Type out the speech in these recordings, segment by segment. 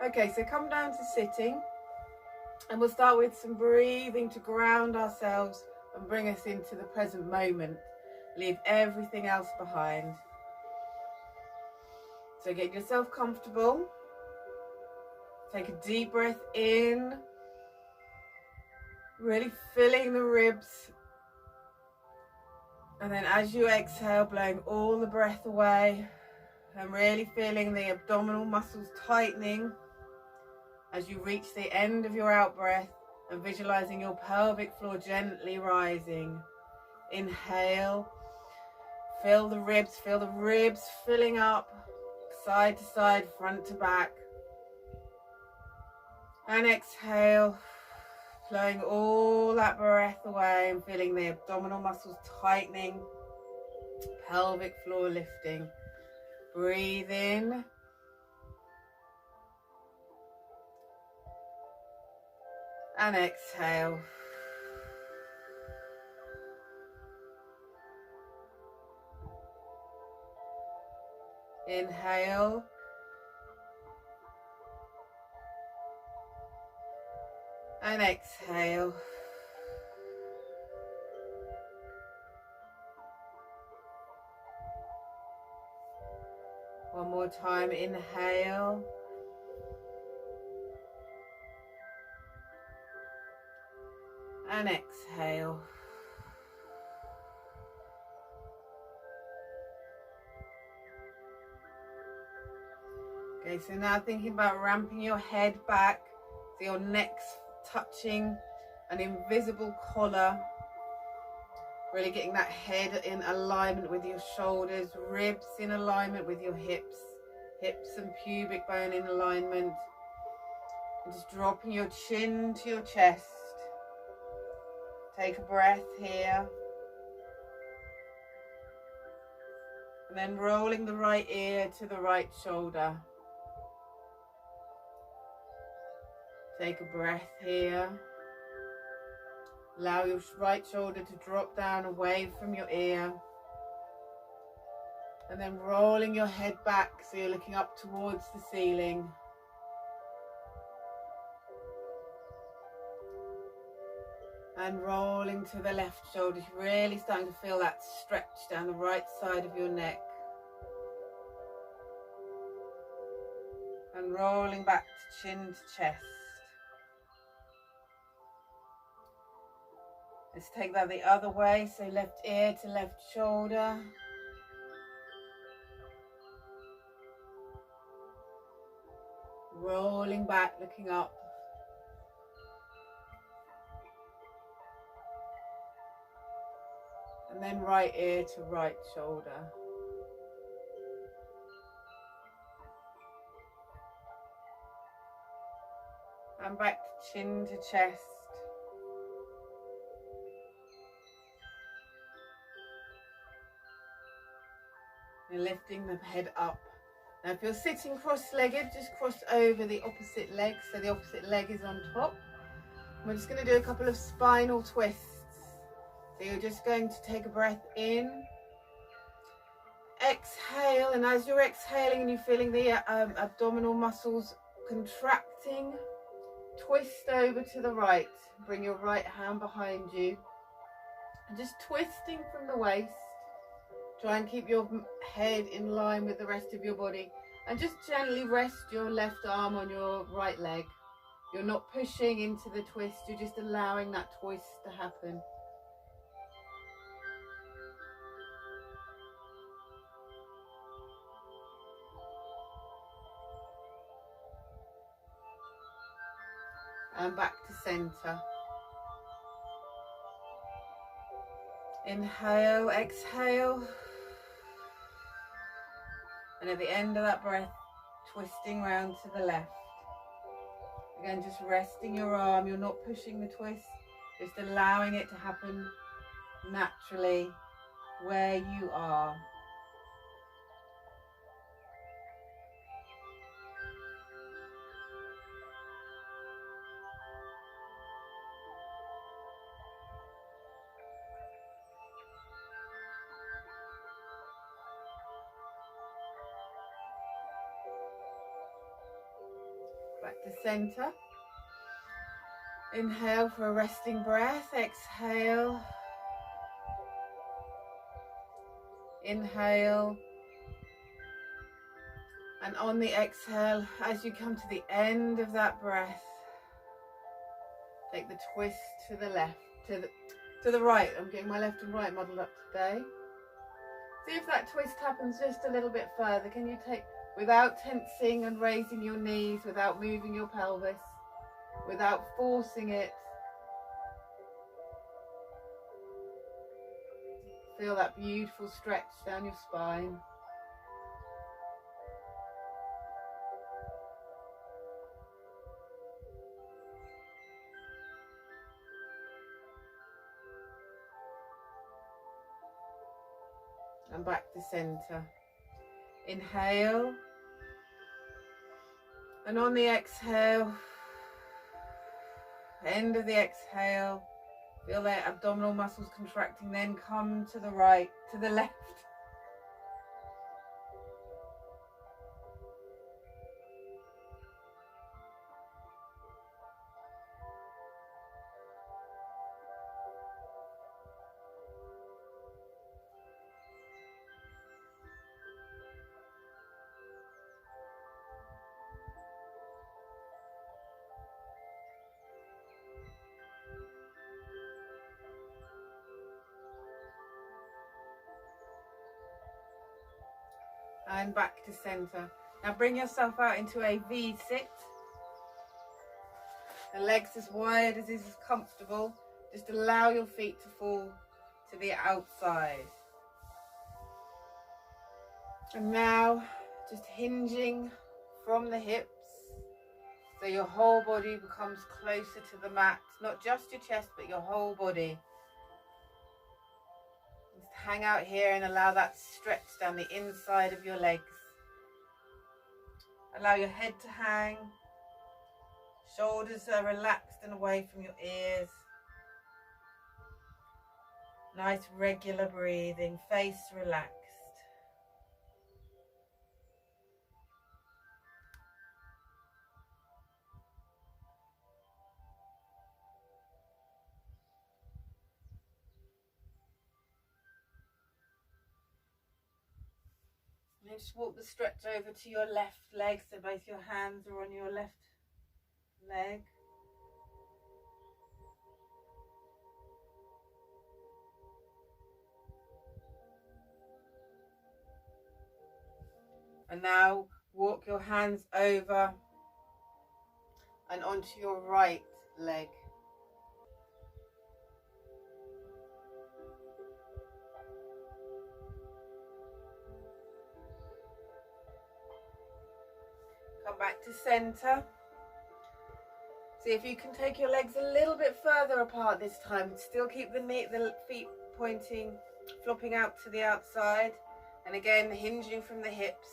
Okay, so come down to sitting, and we'll start with some breathing to ground ourselves and bring us into the present moment. Leave everything else behind. So get yourself comfortable. Take a deep breath in, really filling the ribs. And then as you exhale, blowing all the breath away and really feeling the abdominal muscles tightening as you reach the end of your out breath and visualizing your pelvic floor gently rising. Inhale, feel the ribs filling up, side to side, front to back. And exhale, flowing all that breath away and feeling the abdominal muscles tightening, pelvic floor lifting. Breathe in. And exhale. Inhale. And exhale. One more time, inhale. And exhale. Okay, so now thinking about ramping your head back, so your neck's touching an invisible collar. Really getting that head in alignment with your shoulders, ribs in alignment with your hips and pubic bone in alignment. And just dropping your chin to your chest. Take a breath here. And then rolling the right ear to the right shoulder. Take a breath here. Allow your right shoulder to drop down away from your ear. And then rolling your head back so you're looking up towards the ceiling. And rolling to the left shoulder, really starting to feel that stretch down the right side of your neck. And rolling back to chin to chest. Let's take that the other way, so left ear to left shoulder. Rolling back, looking up. And then right ear to right shoulder. And back to chin to chest. And lifting the head up. Now if you're sitting cross-legged, just cross over the opposite leg, so the opposite leg is on top. We're just going to do a couple of spinal twists. So you're just going to take a breath in, exhale, and as you're exhaling and you're feeling the abdominal muscles contracting, twist over to the right. Bring your right hand behind you. And just twisting from the waist. Try and keep your head in line with the rest of your body. And just gently rest your left arm on your right leg. You're not pushing into the twist, you're just allowing that twist to happen. And back to center. Inhale, exhale. And at the end of that breath, twisting round to the left. Again, just resting your arm. You're not pushing the twist, just allowing it to happen naturally where you are. Back to center. Inhale for a resting breath. Exhale. Inhale. And on the exhale, as you come to the end of that breath, take the twist to the left, to the right. I'm getting my left and right muddled up today. See if that twist happens just a little bit further. Can you take, without tensing and raising your knees, without moving your pelvis, without forcing it. Feel that beautiful stretch down your spine. And back to center. Inhale. And on the exhale, end of the exhale, feel their abdominal muscles contracting, then come to the right, to the left. And back to center. Now bring yourself out into a V-sit. The legs as wide as is comfortable. Just allow your feet to fall to the outside. And now just hinging from the hips, so your whole body becomes closer to the mat. Not just your chest, but your whole body. Just hang out here and allow that stretch down the inside of your legs. Allow your head to hang. Shoulders are relaxed and away from your ears. Nice regular breathing, face relaxed. And just walk the stretch over to your left leg, so both your hands are on your left leg. And now walk your hands over and onto your right leg. Come back to center. See if you can take your legs a little bit further apart this time. Still keep the feet pointing, flopping out to the outside. And again, hinging from the hips,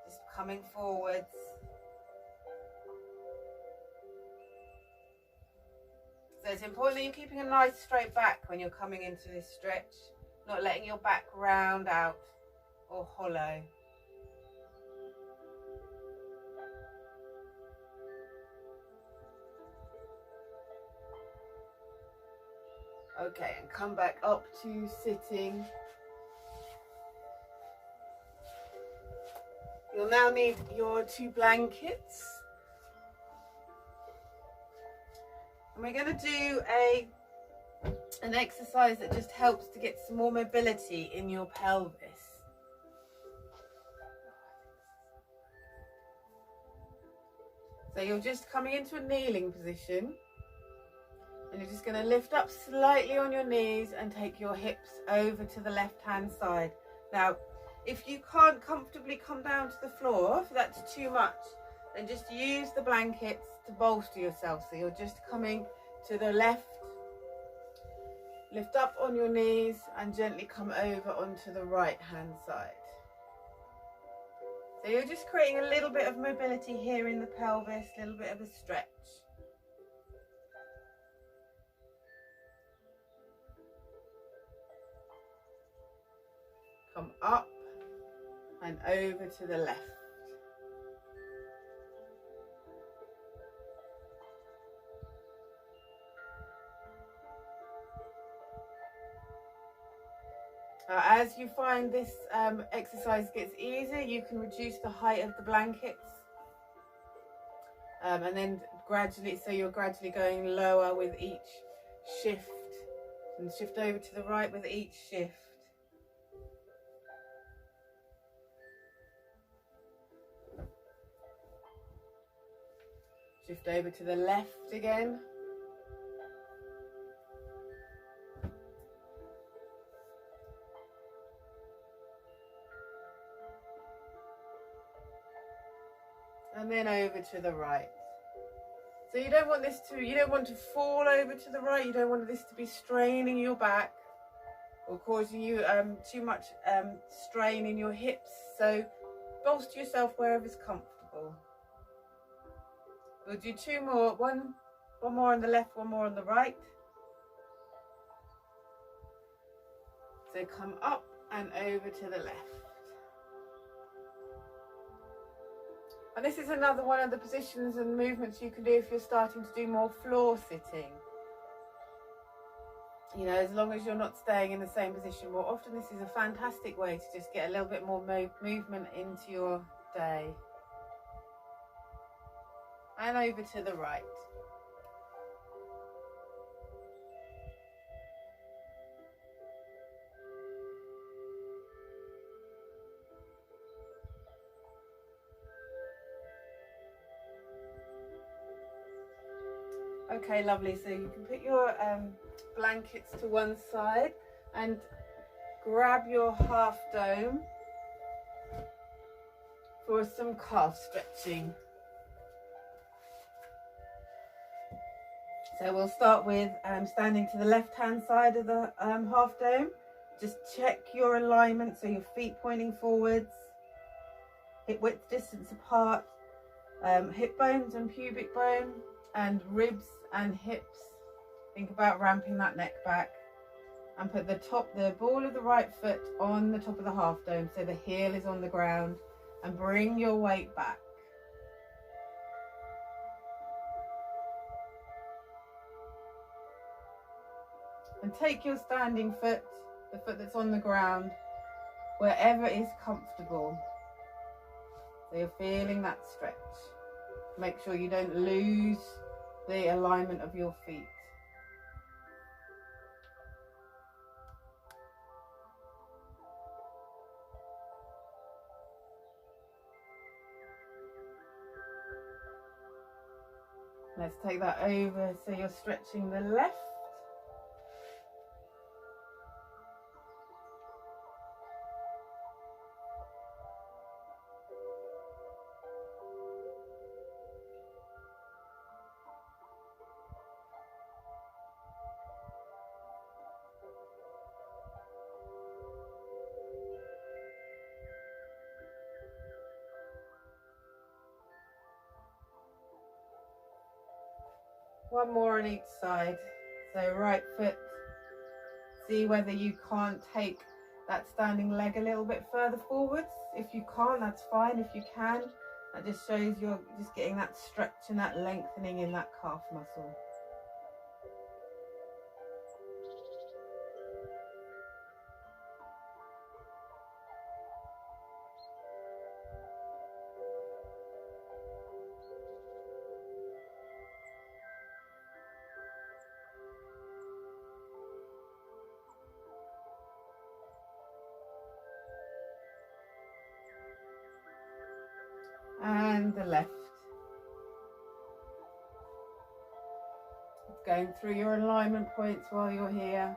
just coming forwards. So it's important that you're keeping a nice straight back when you're coming into this stretch, not letting your back round out or hollow. Okay, and come back up to sitting. You'll now need your 2 blankets. And we're going to do an exercise that just helps to get some more mobility in your pelvis. So you're just coming into a kneeling position. And you're just going to lift up slightly on your knees and take your hips over to the left-hand side. Now, if you can't comfortably come down to the floor, if that's too much, then just use the blankets to bolster yourself. So you're just coming to the left, lift up on your knees and gently come over onto the right-hand side. So you're just creating a little bit of mobility here in the pelvis, a little bit of a stretch. Come up and over to the left. As you find this exercise gets easier, you can reduce the height of the blankets, and then gradually, so you're gradually going lower with each shift, and shift over to the right with each shift. Shift over to the left again. And then over to the right. So you don't want to fall over to the right. You don't want this to be straining your back or causing you too much strain in your hips. So bolster yourself wherever's comfortable. We'll do two more, one more on the left, one more on the right. So come up and over to the left. And this is another one of the positions and movements you can do if you're starting to do more floor sitting. You know, as long as you're not staying in the same position more often, this is a fantastic way to just get a little bit more movement into your day. And over to the right. Okay, lovely. So you can put your blankets to one side and grab your half dome for some calf stretching. So we'll start with standing to the left hand side of the half dome. Just check your alignment, so your feet pointing forwards, hip width distance apart, hip bones and pubic bone, and ribs and hips. Think about ramping that neck back, and put the ball of the right foot on the top of the half dome, so the heel is on the ground, and bring your weight back. And take your standing foot, the foot that's on the ground, wherever is comfortable. So you're feeling that stretch. Make sure you don't lose the alignment of your feet. Let's take that over, so you're stretching the left. One more on each side. So right foot, see whether you can't take that standing leg a little bit further forwards. If you can't, that's fine. If you can, that just shows you're just getting that stretch and that lengthening in that calf muscle. And the left. Going through your alignment points while you're here.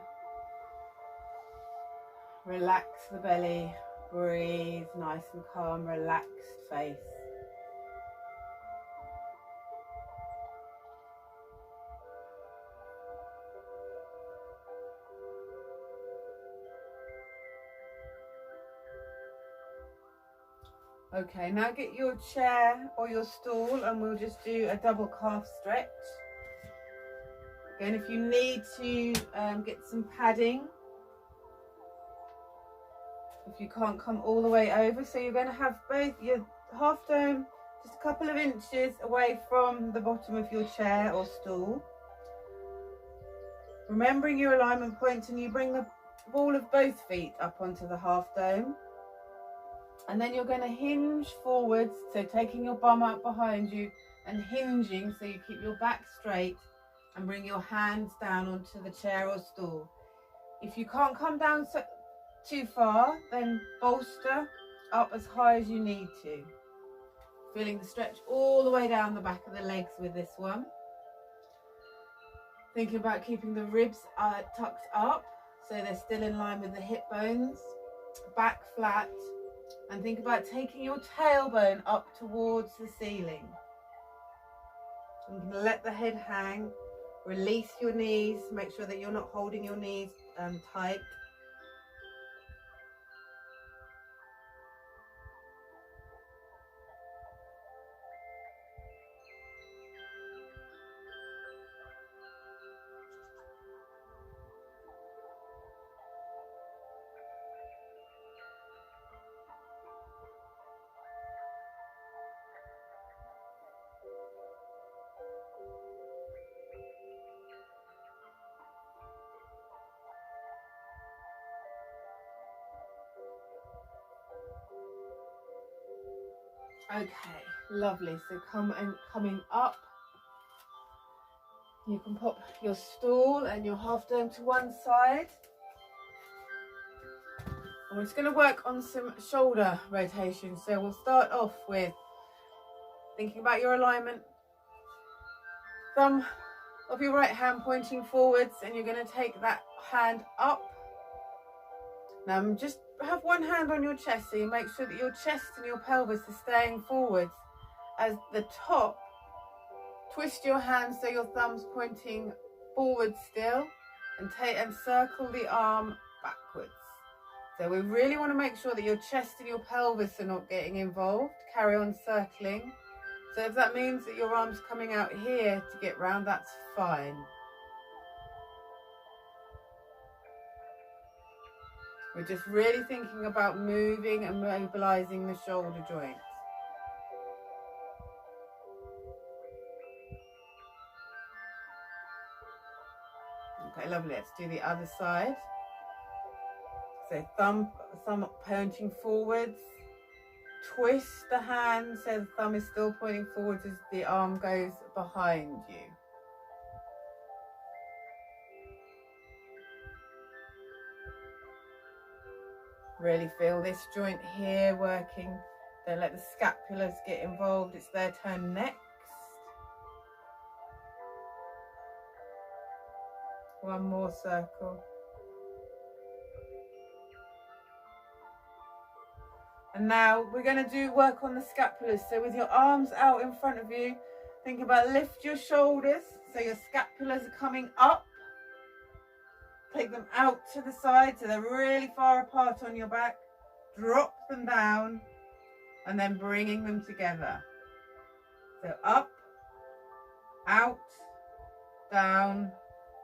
Relax the belly, breathe nice and calm, relaxed face. Okay, now get your chair or your stool and we'll just do a double calf stretch. Again, if you need to get some padding, if you can't come all the way over, so you're going to have both your half dome just a couple of inches away from the bottom of your chair or stool. Remembering your alignment points, and you bring the ball of both feet up onto the half dome. And then you're going to hinge forwards, so taking your bum out behind you and hinging so you keep your back straight, and bring your hands down onto the chair or stool. If you can't come down too far, then bolster up as high as you need to. Feeling the stretch all the way down the back of the legs with this one. Thinking about keeping the ribs tucked up so they're still in line with the hip bones. Back flat. And think about taking your tailbone up towards the ceiling. You can let the head hang. Release your knees. Make sure that you're not holding your knees tight. Okay, lovely. So coming up, you can pop your stool and your half dome to one side. And we're just going to work on some shoulder rotation. So we'll start off with thinking about your alignment. Thumb of your right hand pointing forwards, and you're going to take that hand up. Now just have one hand on your chest, so you make sure that your chest and your pelvis are staying forwards. As the top, twist your hands so your thumb's pointing forward still, and circle the arm backwards. So we really want to make sure that your chest and your pelvis are not getting involved. Carry on circling. So if that means that your arm's coming out here to get round, that's fine. We're just really thinking about moving and mobilizing the shoulder joints. Okay, lovely. Let's do the other side. So thumb pointing forwards. Twist the hand so the thumb is still pointing forwards as the arm goes behind you. Really feel this joint here working. Don't let the scapulas get involved. It's their turn next. One more circle. And now we're going to work on the scapulas. So with your arms out in front of you, think about lift your shoulders so your scapulas are coming up. Take them out to the side so they're really far apart on your back. Drop them down and then bringing them together. So up, out, down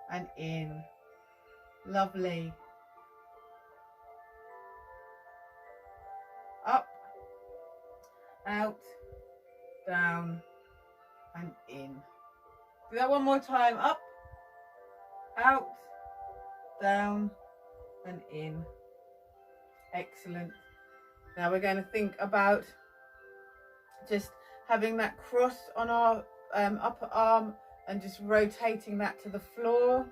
and in. Lovely. Up, out, down and in. Do that one more time. Up, out, down and in. Excellent. Now we're going to think about just having that cross on our upper arm and just rotating that to the floor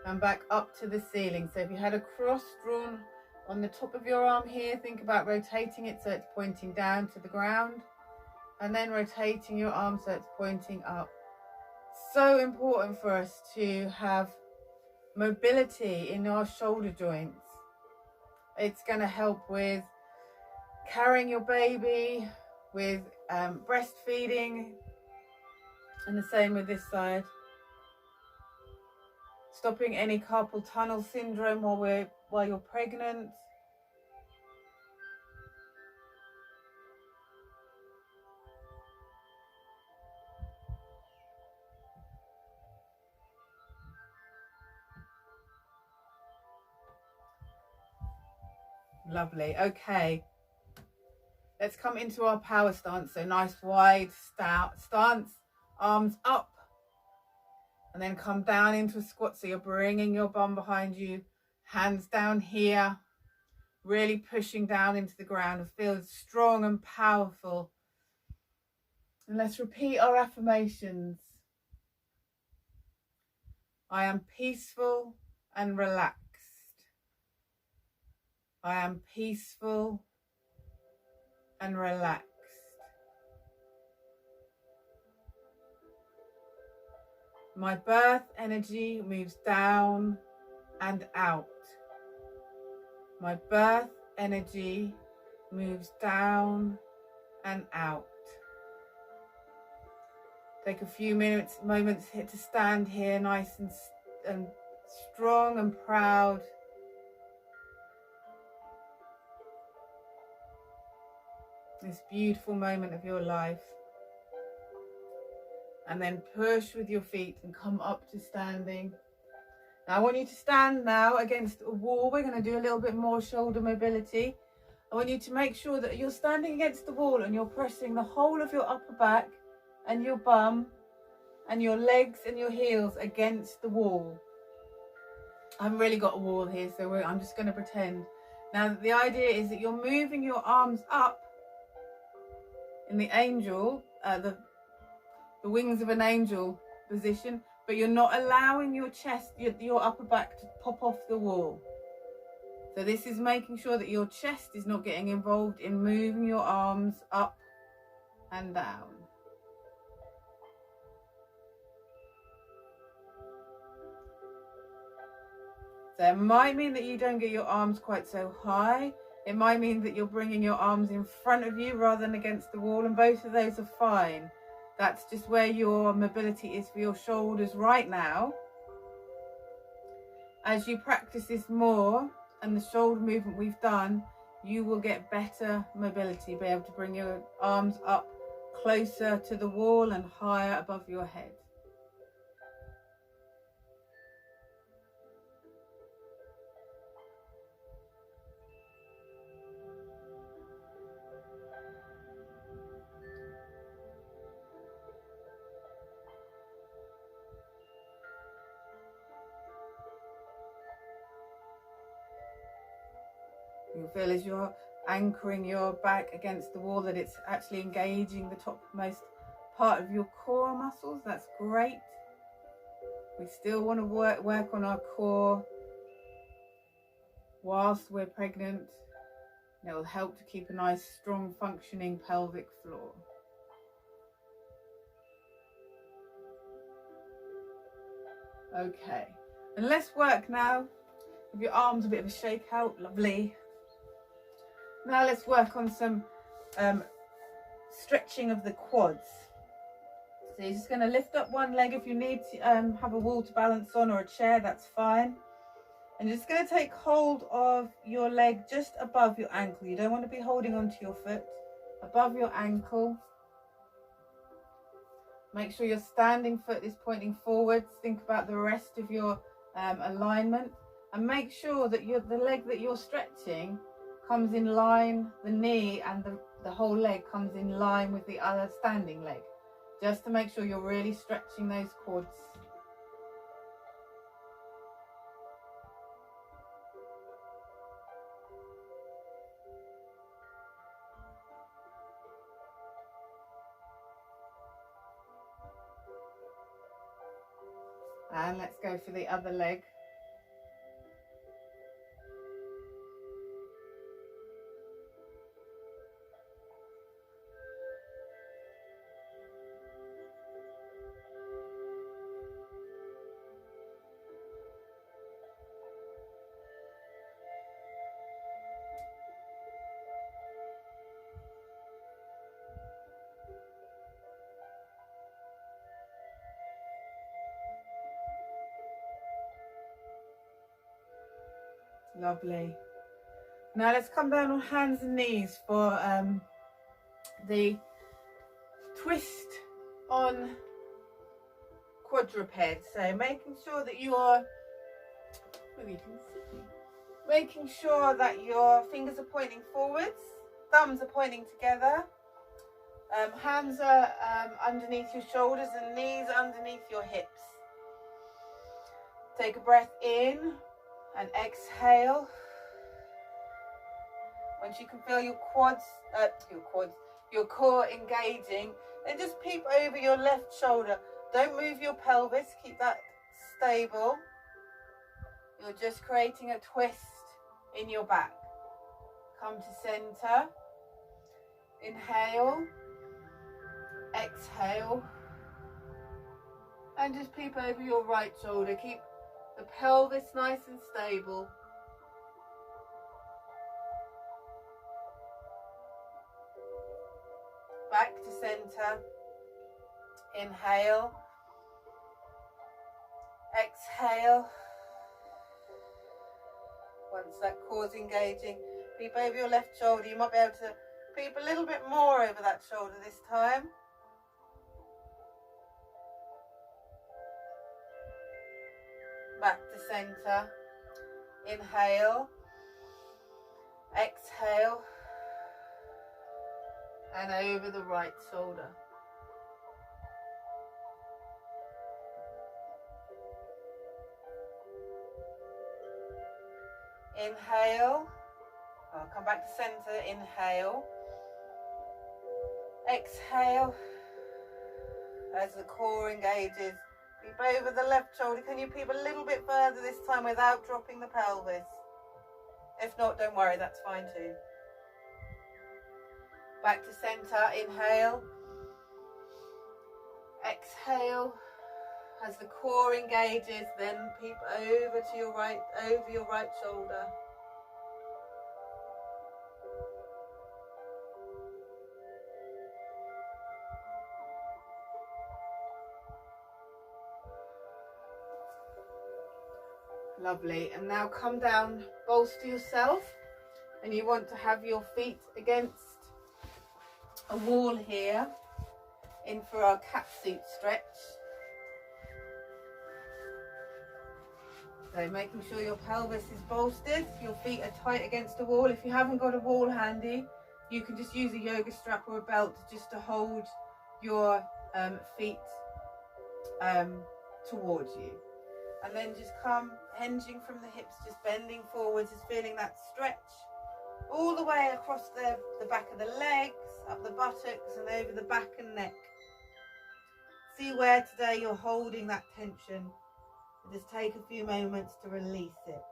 and back up to the ceiling. So if you had a cross drawn on the top of your arm here, think about rotating it so it's pointing down to the ground, and then rotating your arm so it's pointing up. So important for us to have mobility in our shoulder joints. It's going to help with carrying your baby, with breastfeeding, and the same with this side. Stopping any carpal tunnel syndrome while you're pregnant. Lovely. Okay. Let's come into our power stance. So nice wide stance, arms up, and then come down into a squat. So you're bringing your bum behind you, Hands down here, really pushing down into the ground and feel strong and powerful. And let's repeat our affirmations. I am peaceful and relaxed. I am peaceful and relaxed. My birth energy moves down and out. My birth energy moves down and out. Take a few moments here to stand here nice and strong and proud. This beautiful moment of your life. And then push with your feet and come up to standing. Now I want you to stand now against a wall. We're going to do a little bit more shoulder mobility. I want you to make sure that you're standing against the wall and you're pressing the whole of your upper back and your bum and your legs and your heels against the wall. I haven't really got a wall here, so I'm just going to pretend. Now the idea is that you're moving your arms up in the angel, the wings of an angel position, but you're not allowing your chest, your upper back to pop off the wall. So this is making sure that your chest is not getting involved in moving your arms up and down. So it might mean that you don't get your arms quite so high. It might mean that you're bringing your arms in front of you rather than against the wall, and both of those are fine. That's just where your mobility is for your shoulders right now. As you practice this more and the shoulder movement we've done, you will get better mobility, be able to bring your arms up closer to the wall and higher above your head. You'll feel as you're anchoring your back against the wall that it's actually engaging the topmost part of your core muscles. That's great. We still want to work on our core whilst we're pregnant. It will help to keep a nice, strong, functioning pelvic floor. Okay, and let's work now. Give your arms a bit of a shake out. Lovely. Now let's work on some stretching of the quads. So you're just going to lift up one leg. If you need to have a wall to balance on or a chair, that's fine. And you're just going to take hold of your leg just above your ankle. You don't want to be holding onto your foot. Above your ankle. Make sure your standing foot is pointing forwards. Think about the rest of your alignment. And make sure that the leg that you're stretching comes in line, the knee and the whole leg comes in line with the other standing leg. Just to make sure you're really stretching those quads. And let's go for the other leg. Lovely. Now let's come down on hands and knees for the twist on quadruped. So making sure that you're, making sure that your fingers are pointing forwards, thumbs are pointing together, hands are underneath your shoulders and knees underneath your hips. Take a breath in And exhale. Once you can feel your core engaging, then just peep over your left shoulder. Don't move your pelvis, keep that stable. You're just creating a twist in your back. Come to center. Inhale. Exhale. And just peep over your right shoulder. Keep the pelvis nice and stable. Back to center. Inhale. Exhale. Once that core's engaging, peep over your left shoulder. You might be able to peep a little bit more over that shoulder this time. Back to center. Inhale. Exhale. And over the right shoulder. Inhale. I'll come back to center. Inhale. Exhale. As the core engages. Peep over the left shoulder. Can you peep a little bit further this time without dropping the pelvis? If not, don't worry, that's fine too. Back to center. Inhale. Exhale. As the core engages, then peep over to your right, over your right shoulder. Lovely. And now come down, bolster yourself, and you want to have your feet against a wall here, in for our cat suit stretch. So making sure your pelvis is bolstered, your feet are tight against the wall. If you haven't got a wall handy, you can just use a yoga strap or a belt just to hold your feet towards you. And then just come hinging from the hips, just bending forwards, just feeling that stretch all the way across the back of the legs, up the buttocks and over the back and neck. See where today you're holding that tension. Just take a few moments to release it.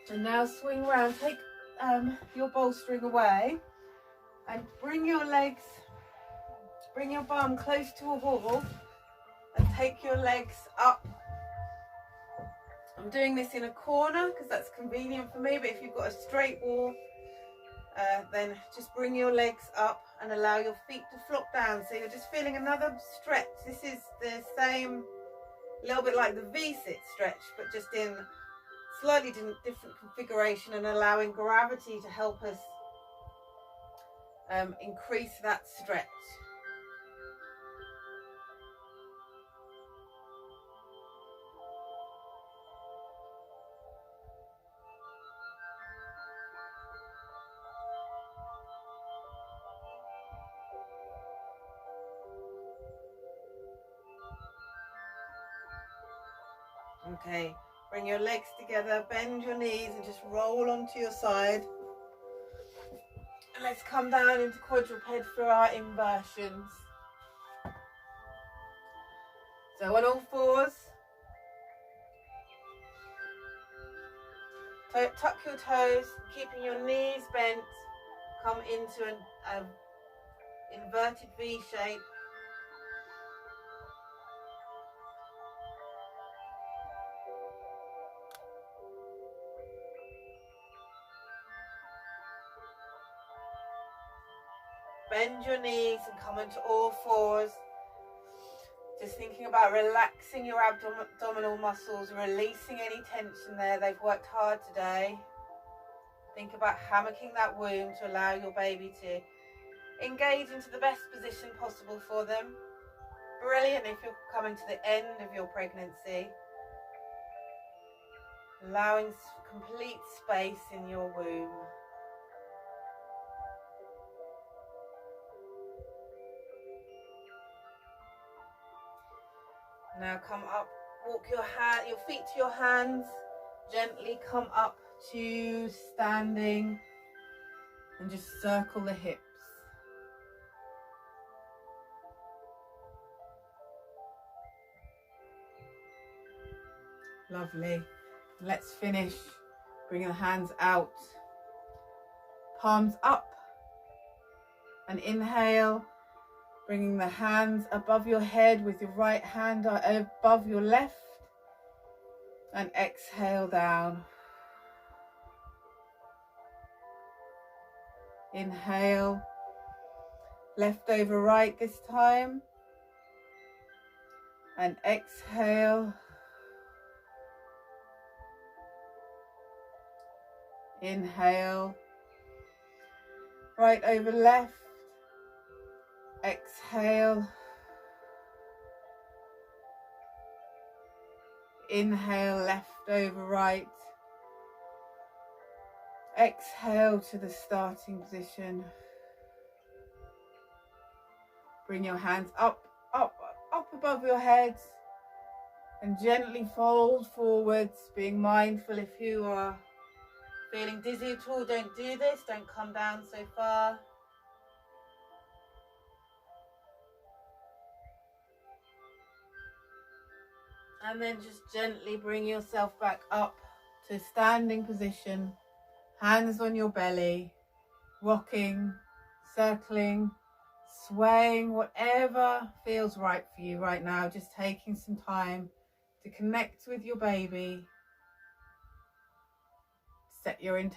And now swing round, take your bolstering away and bring your legs, bring your bum close to a wall and take your legs up. I'm doing this in a corner because that's convenient for me, but if you've got a straight wall, then just bring your legs up and allow your feet to flop down. So you're just feeling another stretch. This is the same, a little bit like the V-sit stretch, but just in slightly different configuration and allowing gravity to help us increase that stretch. Okay. Bring your legs together, bend your knees and just roll onto your side. And let's come down into quadruped for our inversions. So on all fours. Tuck your toes, keeping your knees bent. Come into an inverted V shape. Bend your knees and come into all fours. Just thinking about relaxing your abdominal muscles, releasing any tension there. They've worked hard today. Think about hammocking that womb to allow your baby to engage into the best position possible for them. Brilliant if you're coming to the end of your pregnancy. Allowing complete space in your womb. Now come up, walk your feet to your hands, gently come up to standing and just circle the hips. Lovely. Let's finish. Bring the hands out, palms up, and inhale. Bringing the hands above your head with your right hand above your left, and exhale down. Inhale, left over right this time, and exhale. Inhale, right over left, exhale. Inhale, left over right. Exhale to the starting position. Bring your hands up above your head and gently fold forwards, being mindful if you are feeling dizzy at all, don't do this, don't come down so far. And then just gently bring yourself back up to standing position, hands on your belly, rocking, circling, swaying, whatever feels right for you right now. Just taking some time to connect with your baby, set your intention.